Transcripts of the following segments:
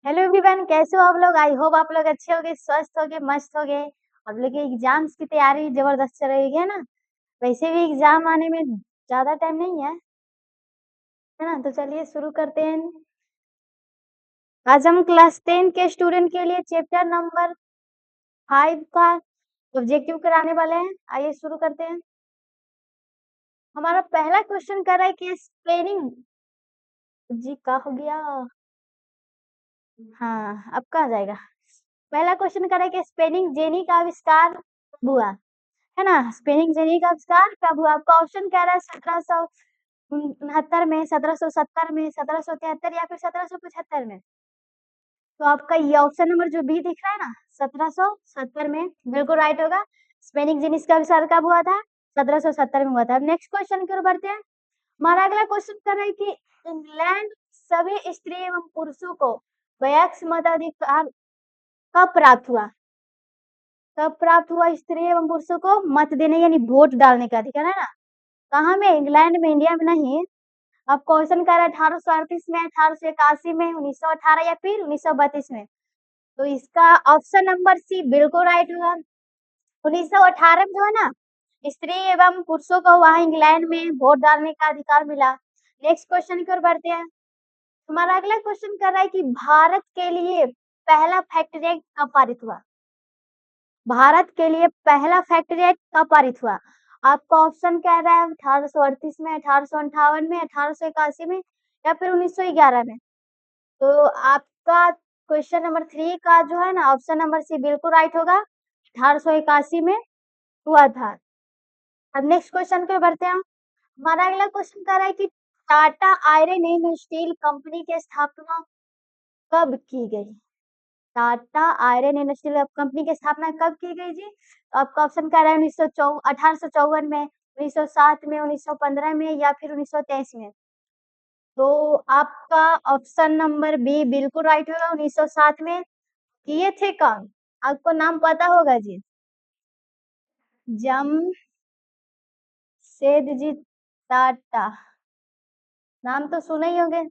Hello everyone, कैसे हो आप लोग? आई होप आप लोग अच्छे होगे, स्वस्थ होगे, मस्त होगे। आप लोग के एग्जाम्स की तैयारी जबरदस्त चल रही है ना? वैसे भी एग्जाम आने में ज्यादा टाइम नहीं है ना? तो चलिए शुरू करते हैं। आज हम क्लास 10 के स्टूडेंट के लिए चैप्टर नंबर 5 का ऑब्जेक्टिव कराने वाले हैं। आइए शुरू करते हैं। हमारा पहला क्वेश्चन कर रहा है कि स्पेलिंग जी का हो गया। हाँ, अब कहाँ जाएगा? पहला क्वेश्चन कर रहा है कि स्पेलिंग जेनी का आविष्कार कब हुआ, है ना? स्पेलिंग जेनी का आविष्कार कब हुआ? आपका ऑप्शन कह रहा है 1769 में, 1770 में, 1773 या फिर 1775 में। तो आपका ये ऑप्शन नंबर जो बी दिख रहा है ना, 1770 में बिल्कुल राइट होगा। स्पेलिंग जेनिस का आविष्कार कब हुआ था? 1770 में हुआ था। अब नेक्स्ट क्वेश्चन की ओर बढ़ते हैं। हमारा अगला क्वेश्चन कर रहा है कि इंग्लैंड सभी स्त्री एवं पुरुषों को वयस्क मताधिकार कब प्राप्त हुआ? कब प्राप्त हुआ स्त्री एवं पुरुषों को मत देने यानी वोट डालने का अधिकार, है ना? कहाँ में? इंग्लैंड में, इंडिया में नहीं। अब क्वेश्चन कर रहा है 1838 में, 1881 में, 1918 या फिर 1932 में। तो इसका ऑप्शन नंबर सी बिल्कुल राइट होगा। 1918 में जो है ना, स्त्री एवं पुरुषों को वहां इंग्लैंड में वोट डालने का अधिकार मिला। नेक्स्ट क्वेश्चन की ओर बढ़ते हैं। हमारा अगला क्वेश्चन कर रहा है कि भारत के लिए पहला फैक्ट्री एक्ट कब पारित हुआ? भारत के लिए पहला फैक्ट्री एक्ट कब पारित हुआ? आपका ऑप्शन कह रहा है 1838 में, 1858 में, 1881 में या फिर 1911 में। तो आपका क्वेश्चन नंबर 3 का जो है ना, ऑप्शन नंबर सी बिल्कुल राइट होगा। 1881 में हुआ था। अब नेक्स्ट क्वेश्चन पे बढ़ते हैं। हमारा अगला क्वेश्चन कह रहा है कि Tata iron and steel company की स्थापना कब की गई? Tata iron and steel company की स्थापना कब की गई जी? आपका ऑप्शन कह रहा है 1854 में, 1907 में, 1915 में या फिर 1923 में। तो आपका ऑप्शन नंबर बी बिल्कुल राइट होगा। 1907 में किए थे काम। आपको नाम पता होगा जी, जमशेदजी टाटा, नाम तो सुने ही होंगे।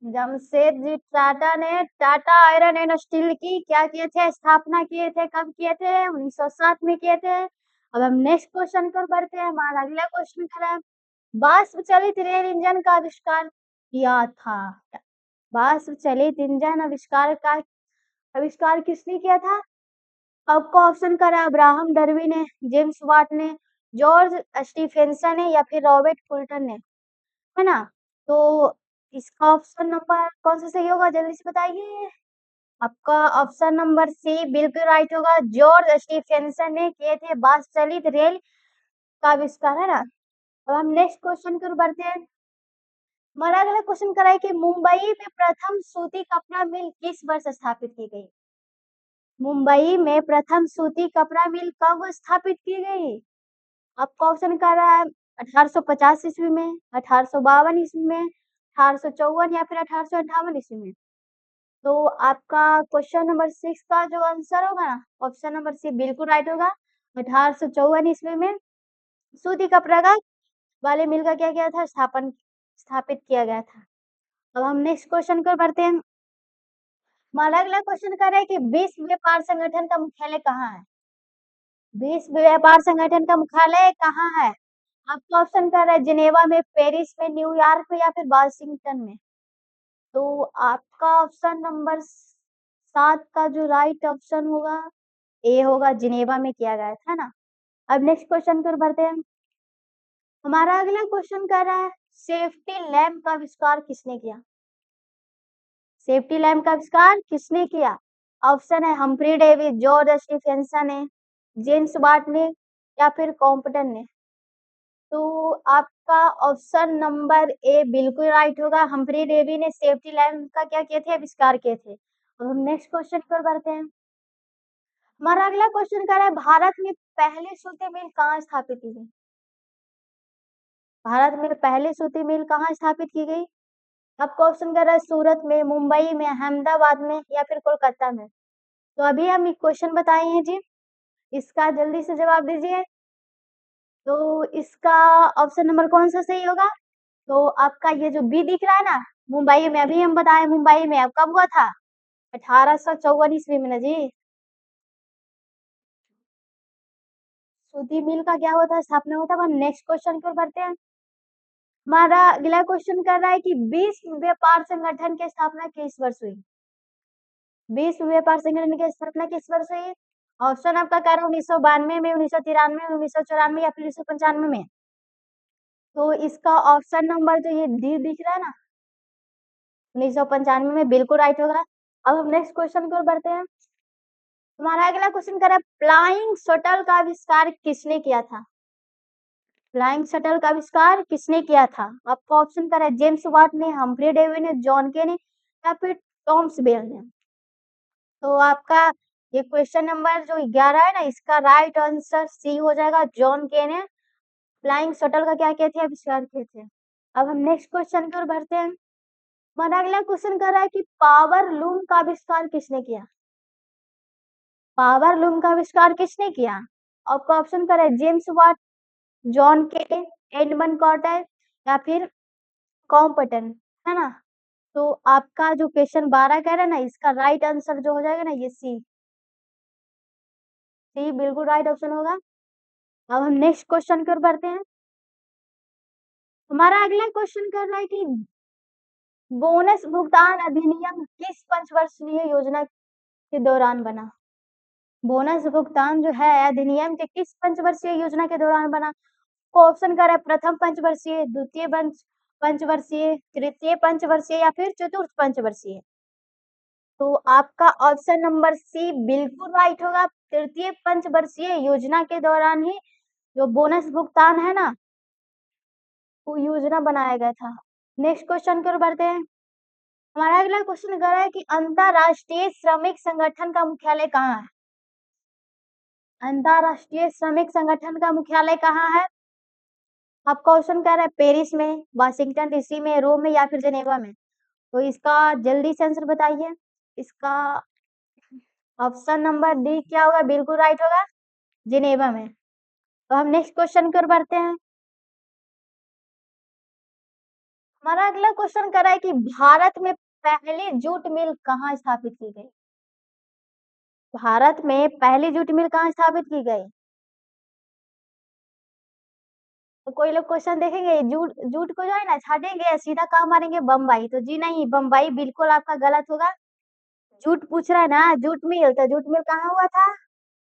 जमशेदजी टाटा ने टाटा आयरन एंड स्टील की क्या किए थे? स्थापना किए थे। कब किए थे? 1907 में किए थे। अब हम नेक्स्ट क्वेश्चन पर बढ़ते हैं। हमारा अगला क्वेश्चन है वाष्प चलित रेल इंजन का आविष्कार किया था। वाष्प चलित इंजन आविष्कार किसने किया था? आपको ऑप्शन करा अब्राहम डर्बी ने, जेम्स वाट ने, जॉर्ज स्टीफेंसन ने या फिर रॉबर्ट फुल्टन ने, है ना? तो इसका ऑप्शन नंबर कौन सा सही होगा, जल्दी से बताइए। आपका ऑप्शन नंबर सी बिल्कुल राइट होगा। जॉर्ज स्टीफेंसन ने किए थे वाष्प चलित रेल का आविष्कार, है ना? अब हम नेक्स्ट क्वेश्चन की ओर बढ़ते हैं। हमारा अगला क्वेश्चन करा है कि मुंबई में प्रथम सूती कपड़ा मिल किस वर्ष स्थापित की गई? मुंबई में प्रथम सूती कपड़ा मिल कब स्थापित की गई? आपका ऑप्शन कर रहा है 1850 ईस्वी में, 1852 ईस्वी में, 1854 या फिर 1858 ईस्वी में। तो आपका क्वेश्चन नंबर 6 का जो आंसर होगा ना, ऑप्शन नंबर सी बिल्कुल राइट होगा। 1854 ईस्वी में सूती कपड़ा का वाले मिल का क्या किया था? स्थापित किया गया था। अब हम नेक्स्ट क्वेश्चन पर बढ़ते हैं। हमारा अगला क्वेश्चन कर रहा है कि विश्व व्यापार संगठन का मुख्यालय कहाँ है? विश्व व्यापार संगठन का मुख्यालय कहाँ है? आपका ऑप्शन कर रहा है जिनेवा में, पेरिस में, न्यूयॉर्क में या फिर वाशिंगटन में। तो आपका ऑप्शन नंबर 7 का जो राइट ऑप्शन होगा ए होगा, जिनेवा में किया गया था ना। अब नेक्स्ट क्वेश्चन पर बढ़ते हैं। हमारा अगला क्वेश्चन कर रहा है सेफ्टी लैम्प का आविष्कार किसने किया? सेफ्टी लैम्प का आविष्कार किसने किया? ऑप्शन है हम्फ्री डेवी, जॉर्ज स्टीफेंसन ने, जेम्स वाट ने या फिर कॉम्पटन ने। तो आपका ऑप्शन नंबर ए बिल्कुल राइट होगा। हम्फ्री डेवी ने सेफ्टी लैम्प का क्या किए थे? आविष्कार किए थे। अब हम नेक्स्ट क्वेश्चन पर बढ़ते हैं। हमारा अगला क्वेश्चन कर रहा है भारत में पहली सूती मिल कहाँ स्थापित की गई? भारत में पहली सूती मिल कहाँ स्थापित की गई? आपको ऑप्शन कर रहा है सूरत में, मुंबई में, अहमदाबाद में या फिर कोलकाता में। तो अभी हम एक क्वेश्चन बताए हैं जी, इसका जल्दी से जवाब दीजिए। तो इसका ऑप्शन नंबर कौन सा सही होगा? तो आपका ये जो बी दिख रहा है ना, मुंबई में, अभी हम बताए मुंबई में, अब कब हुआ था? 1854 ईस्वी में ना जी। सूती मिल का क्या होता है, स्थापना होता है। अब हम नेक्स्ट क्वेश्चन की ओर बढ़ते हैं। हमारा अगला क्वेश्चन कर रहा है कि विश्व व्यापार संगठन की स्थापना किस वर्ष हुई? विश्व व्यापार संगठन की स्थापना किस वर्ष हुई? ऑप्शन आपका कह रहा है 1992 में, 1993 में, 1994 या फिर 1995 में। तो इसका ऑप्शन नंबर जो ये डी दिख रहा है ना, 1995 में बिल्कुल राइट होगा। अब हम नेक्स्ट क्वेश्चन की ओर बढ़ते हैं। हमारा अगला क्वेश्चन कर रहा है फ्लाइंग शटल का आविष्कार किसने किया था? फ्लाइंग शटल का आविष्कार किसने किया था? आपका ऑप्शन कर रहा है जेम्स वाट ने, हम्फ्री डेवी ने, जॉन के ने या फिर टॉमस बेल ने। तो आपका ये क्वेश्चन नंबर जो 11 है ना, इसका राइट आंसर सी हो जाएगा, जॉन के ने फ्लाइंग शटल का क्या किए थे, आविष्कार किए थे। अब हम नेक्स्ट क्वेश्चन की ओर बढ़ते हैं। हमारा अगला क्वेश्चन कर रहा है कि पावर लूम का आविष्कार किसने किया? पावर लूम का आविष्कार किसने किया? आपका ऑप्शन कर रहा है जेम्स वाट, जॉन के, एडमंड कॉर्टर या फिर कॉम्पटन, है ना। तो आपका जो क्वेश्चन 12 कह रहा है ना, इसका राइट आंसर जो हो जाएगा ना, ये सी, सी बिल्कुल राइट ऑप्शन होगा। अब हम नेक्स्ट क्वेश्चन की ओर बढ़ते हैं। हमारा अगला क्वेश्चन कर रहा है कि बोनस भुगतान अधिनियम किस पंचवर्षीय योजना के दौरान बना? बोनस भुगतान जो है अधिनियम के किस पंचवर्षीय योजना के दौरान बना? ऑप्शन कर रहा है प्रथम पंचवर्षीय, द्वितीय पंचवर्षीय, तृतीय पंचवर्षीय या फिर चतुर्थ पंचवर्षीय। तो आपका ऑप्शन नंबर सी बिल्कुल राइट होगा। तृतीय पंचवर्षीय योजना के दौरान ही जो बोनस भुगतान है ना, वो योजना बनाया गया था। नेक्स्ट क्वेश्चन की ओर बढ़ते हैं। हमारा अगला क्वेश्चन कर रहा है कि अंतरराष्ट्रीय श्रमिक संगठन का मुख्यालय कहाँ है? अंतरराष्ट्रीय श्रमिक संगठन का मुख्यालय कहाँ है? आपका ऑप्शन कह रहा है पेरिस में, वाशिंगटन डीसी में, रोम में या फिर जेनेवा में। तो इसका जल्दी से आंसर बताइए। इसका ऑप्शन नंबर डी क्या होगा, बिल्कुल राइट होगा, जिनेवा में। तो हम नेक्स्ट क्वेश्चन की ओर बढ़ते हैं। हमारा अगला क्वेश्चन कर रहा है कि भारत में पहली जूट मिल कहाँ स्थापित की गई? भारत में पहली जूट मिल कहाँ स्थापित की गई? तो कोई लोग क्वेश्चन देखेंगे जूट जूट को जो है ना छाटेंगे, सीधा कहाँ मारेंगे, बम्बई। तो जी नहीं, बम्बई बिल्कुल आपका गलत होगा। जूट पूछ रहा है ना, जूट मिल, तो जूट मिल कहाँ हुआ था?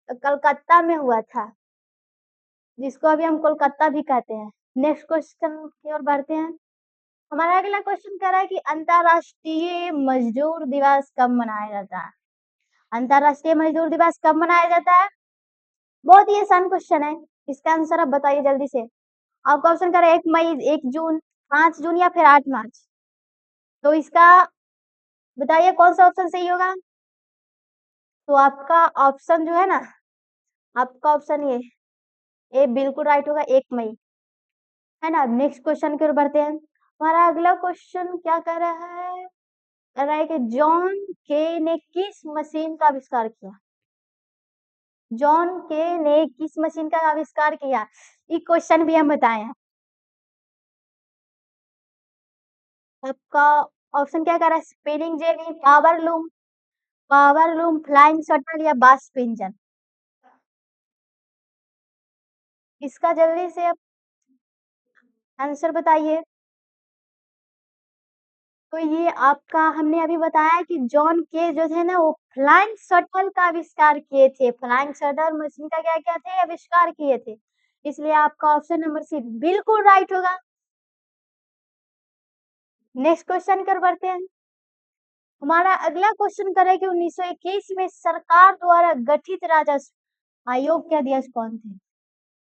तो कलकत्ता में हुआ था, जिसको अभी हम कोलकाता भी कहते हैं। नेक्स्ट क्वेश्चन की ओर बढ़ते हैं। हमारा अगला क्वेश्चन कह रहा है कि अंतरराष्ट्रीय मजदूर दिवस कब मनाया जाता है? अंतरराष्ट्रीय मजदूर दिवस कब मनाया जाता है? बहुत ही आसान क्वेश्चन है, इसका आंसर आप बताइए जल्दी से। आपका ऑप्शन करें 1 मई, 1 जून, 5 जून या फिर 8 मार्च। तो इसका बताइए कौन सा ऑप्शन सही होगा। तो आपका ऑप्शन जो है ना, आपका ऑप्शन ये बिल्कुल राइट होगा, 1 मई, है ना। नेक्स्ट क्वेश्चन की ओर बढ़ते हैं। हमारा अगला क्वेश्चन क्या कर रहा है, कह रहा है कि जॉन के ने किस मशीन का आविष्कार किया? जॉन के ने किस मशीन का आविष्कार किया? ये क्वेश्चन भी हम बताए हैं। आपका ऑप्शन क्या कर रहा है, spinning jenny, power loom, flying shuttle या वाष्प इंजन। इसका जल्दी से आप आंसर बताइए। तो ये आपका हमने अभी बताया कि जॉन के जो थे ना, वो फ्लाइंग शटल का आविष्कार किए थे। फ्लाइंग शटल मशीन का क्या क्या थे, आविष्कार किए थे। इसलिए आपका ऑप्शन नंबर सी बिल्कुल राइट होगा। नेक्स्ट क्वेश्चन कर बढ़ते हैं। हमारा अगला क्वेश्चन करे कि 1921 में सरकार द्वारा गठित राजस्व आयोग के अध्यक्ष कौन थे?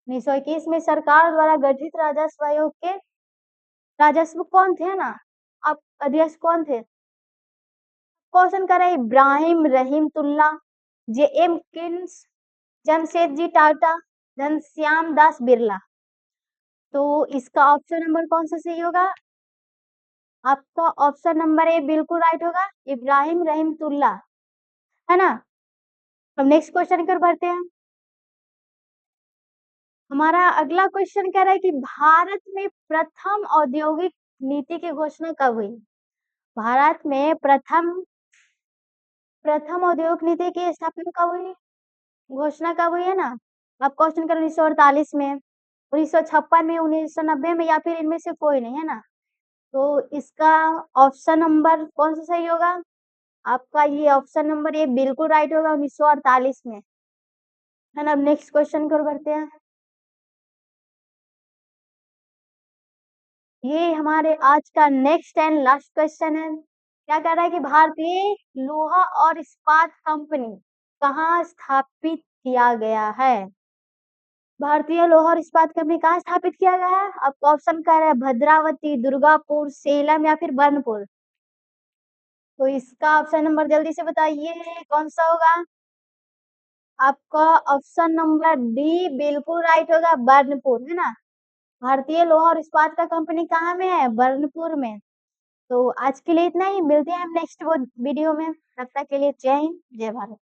1921 में सरकार द्वारा गठित राजस्व आयोग के राजस्व कौन थे ना, आप अध्यक्ष कौन थे? क्वेश्चन करे इब्राहिम रहीमतुल्ला, जे एम किन्स, जमशेदजी टाटा, घनश्याम दास बिरला। तो इसका ऑप्शन नंबर कौन सा सही होगा? आपका ऑप्शन नंबर ए बिल्कुल राइट होगा, इब्राहिम रहीमतुल्ला, है ना। हम नेक्स्ट क्वेश्चन की ओर बढ़ते हैं। हमारा अगला क्वेश्चन कह रहा है कि भारत में प्रथम औद्योगिक नीति की घोषणा कब हुई? भारत में प्रथम औद्योगिक नीति की स्थापना कब हुई? घोषणा कब हुई है ना? अब क्वेश्चन करो 1948 में, 1956 में, 1990 में या फिर इनमें से कोई नहीं, है ना? तो इसका ऑप्शन नंबर कौन सा सही होगा? आपका ये ऑप्शन नंबर ए बिल्कुल राइट होगा 1948 में, है ना? अब नेक्स्ट क्वेश्चन की ओर बढ़ते हैं। ये हमारे आज का नेक्स्ट एंड लास्ट क्वेश्चन है। क्या कह रहा है कि भारतीय लोहा और इस्पात कंपनी कहाँ स्थापित किया गया है? भारतीय लोहा और इस्पात कंपनी कहाँ स्थापित किया गया है? आपको ऑप्शन कह रहा है भद्रावती, दुर्गापुर, सेलम या फिर बर्नपुर। तो इसका ऑप्शन नंबर जल्दी से बताइए कौन सा होगा? आपका ऑप्शन नंबर डी बिल्कुल राइट होगा, बर्नपुर, है ना? भारतीय लोहा और इस्पात का कंपनी कहाँ में है? बर्नपुर में। तो आज के लिए इतना ही, मिलते हैं हम नेक्स्ट वीडियो में। तब तक के लिए जय हिंद, जय भारत।